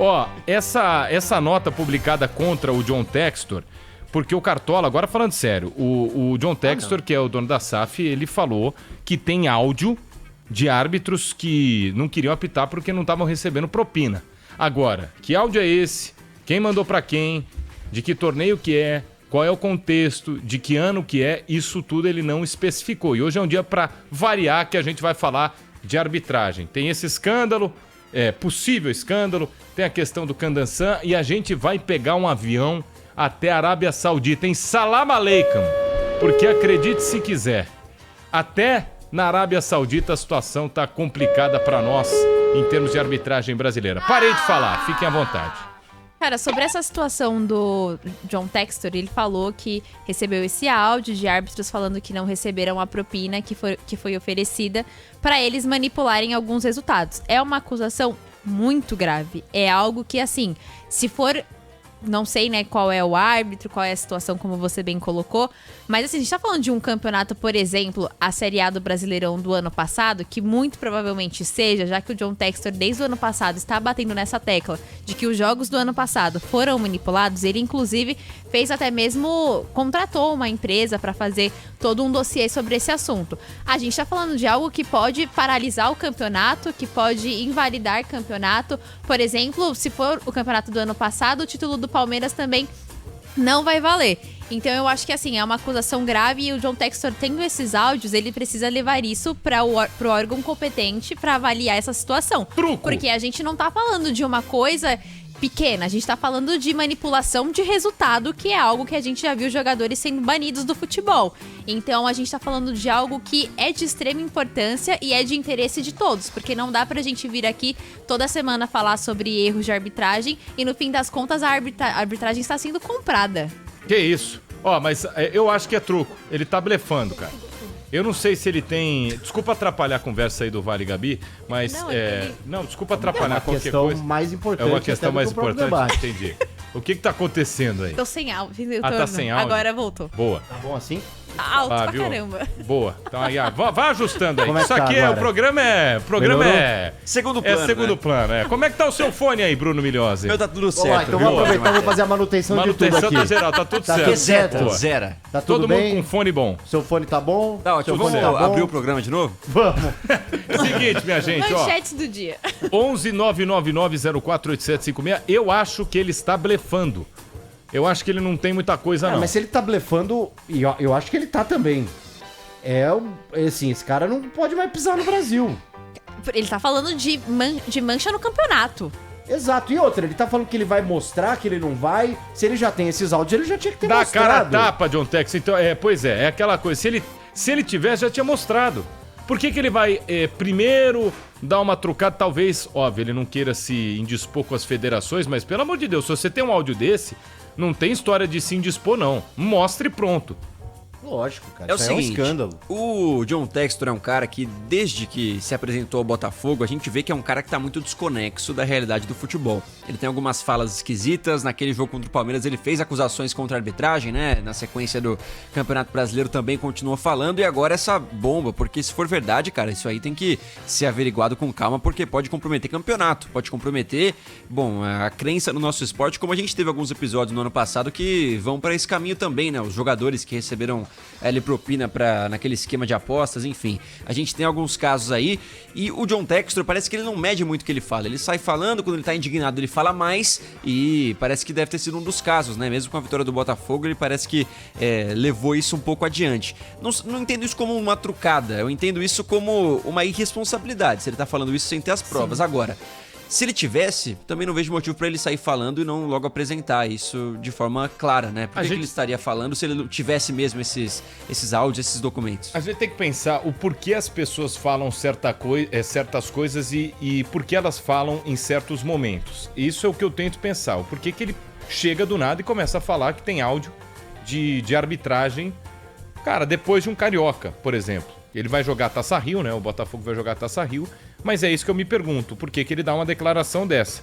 Ó, essa nota publicada contra o John Textor, porque o Cartola, agora falando sério, o John Textor, que é o dono da SAF, ele falou que tem áudio de árbitros que não queriam apitar porque não estavam recebendo propina. Agora, que áudio é esse? Quem mandou pra quem? De que torneio que é? Qual é o contexto? De que ano que é? Isso tudo ele não especificou. E hoje é um dia pra variar que a gente vai falar de arbitragem. Tem esse escândalo, possível escândalo, tem a questão do Candançã e a gente vai pegar um avião até a Arábia Saudita, em Salam Aleikum, porque acredite se quiser, até na Arábia Saudita a situação tá complicada pra nós em termos de arbitragem brasileira. Parei de falar, fiquem à vontade. Cara, sobre essa situação do John Textor, ele falou que recebeu esse áudio de árbitros falando que não receberam a propina que foi oferecida para eles manipularem alguns resultados. É uma acusação muito grave. É algo que, assim, se for... Não sei, né, qual é o árbitro, qual é a situação, como você bem colocou. Mas, assim, a gente tá falando de um campeonato, por exemplo, a Série A do Brasileirão do ano passado, que muito provavelmente seja, já que o John Textor, desde o ano passado, está batendo nessa tecla de que os jogos do ano passado foram manipulados. Ele, inclusive, fez até mesmo... contratou uma empresa para fazer todo um dossiê sobre esse assunto. A gente tá falando de algo que pode paralisar o campeonato, que pode invalidar campeonato. Por exemplo, se for o campeonato do ano passado, o título do Palmeiras também não vai valer. Então eu acho que, assim, é uma acusação grave e o John Textor, tendo esses áudios, ele precisa levar isso pro órgão competente para avaliar essa situação. Truco. Porque a gente não tá falando de uma coisa pequena, a gente tá falando de manipulação de resultado, que é algo que a gente já viu jogadores sendo banidos do futebol. Então a gente tá falando de algo que é de extrema importância e é de interesse de todos, porque não dá pra gente vir aqui toda semana falar sobre erros de arbitragem e no fim das contas a arbitragem está sendo comprada. Que isso? Ó, mas eu acho que é truco. Ele tá blefando, cara. Eu não sei se ele tem... Desculpa atrapalhar a conversa aí do Vale Gabi, mas... Não, desculpa atrapalhar qualquer coisa. Mais importante, é uma questão mais importante, debate. entendi. O que tá acontecendo aí? Tô sem áudio. Tá sem áudio? Agora voltou. Boa. Tá bom assim? Tá alto pra viu? caramba. Boa. Então aí, vai ajustando aí. Como é que Isso tá aqui agora? o programa é... Segundo plano, segundo plano, Como é que tá o seu fone aí, Bruno Milhose? Meu tá tudo Vamos lá, certo. então viu? vou aproveitar e vou fazer a manutenção de tudo Manutenção aqui. tá geral, tá tudo Tá certo. tudo certo? Boa. Zera. Tá tudo Todo bem? mundo com fone bom. Seu fone tá bom? Tá ótimo. Seu fone Vamos tá bom? abrir o programa de novo? Vamos. Seguinte, minha gente, ó. Manchetes do dia. 11999048756. Eu acho que ele está blefando. Eu acho que ele não tem muita coisa, não. Mas se ele tá blefando, e eu acho que ele tá também. Assim, esse cara não pode mais pisar no Brasil. Ele tá falando de mancha no campeonato. Exato. E outra, ele tá falando que ele vai mostrar, que ele não vai. Se ele já tem esses áudios, ele já tinha que ter Dá mostrado. cara a tapa, John Tex. Então, pois é aquela coisa. Se ele tivesse, já tinha mostrado. Por que ele vai primeiro dar uma trucada? Talvez, óbvio, ele não queira se indispor com as federações, mas pelo amor de Deus, se você tem um áudio desse, não tem história de se indispor, não. Mostre e pronto. Lógico, cara. É o Isso seguinte, é um escândalo. o John Textor é um cara que, desde que se apresentou ao Botafogo, a gente vê que é um cara que tá muito desconexo da realidade do futebol. Ele tem algumas falas esquisitas, naquele jogo contra o Palmeiras ele fez acusações contra a arbitragem, né? Na sequência do Campeonato Brasileiro também continuou falando, e agora essa bomba, porque se for verdade, cara, isso aí tem que ser averiguado com calma, porque pode comprometer campeonato, pode comprometer, a crença no nosso esporte, como a gente teve alguns episódios no ano passado que vão para esse caminho também, né? Os jogadores que receberam propina naquele esquema de apostas, enfim. A gente tem alguns casos aí, e o John Textor parece que ele não mede muito o que ele fala. Ele sai falando, quando ele tá indignado ele fala mais, e parece que deve ter sido um dos casos, né? Mesmo com a vitória do Botafogo, ele parece que levou isso um pouco adiante. Não entendo isso como uma trucada, eu entendo isso como uma irresponsabilidade, se ele tá falando isso sem ter as provas. Sim. Agora, se ele tivesse, também não vejo motivo pra ele sair falando e não logo apresentar isso de forma clara, né? Por que ele estaria falando se ele não tivesse mesmo esses áudios, esses documentos? A gente tem que pensar o porquê as pessoas falam certas coisas e por que elas falam em certos momentos. Isso é o que eu tento pensar. O porquê que ele chega do nada e começa a falar que tem áudio de arbitragem, cara, depois de um Carioca, por exemplo. Ele vai jogar a Taça Rio, né? O Botafogo vai jogar a Taça Rio. Mas é isso que eu me pergunto. Por que ele dá uma declaração dessa?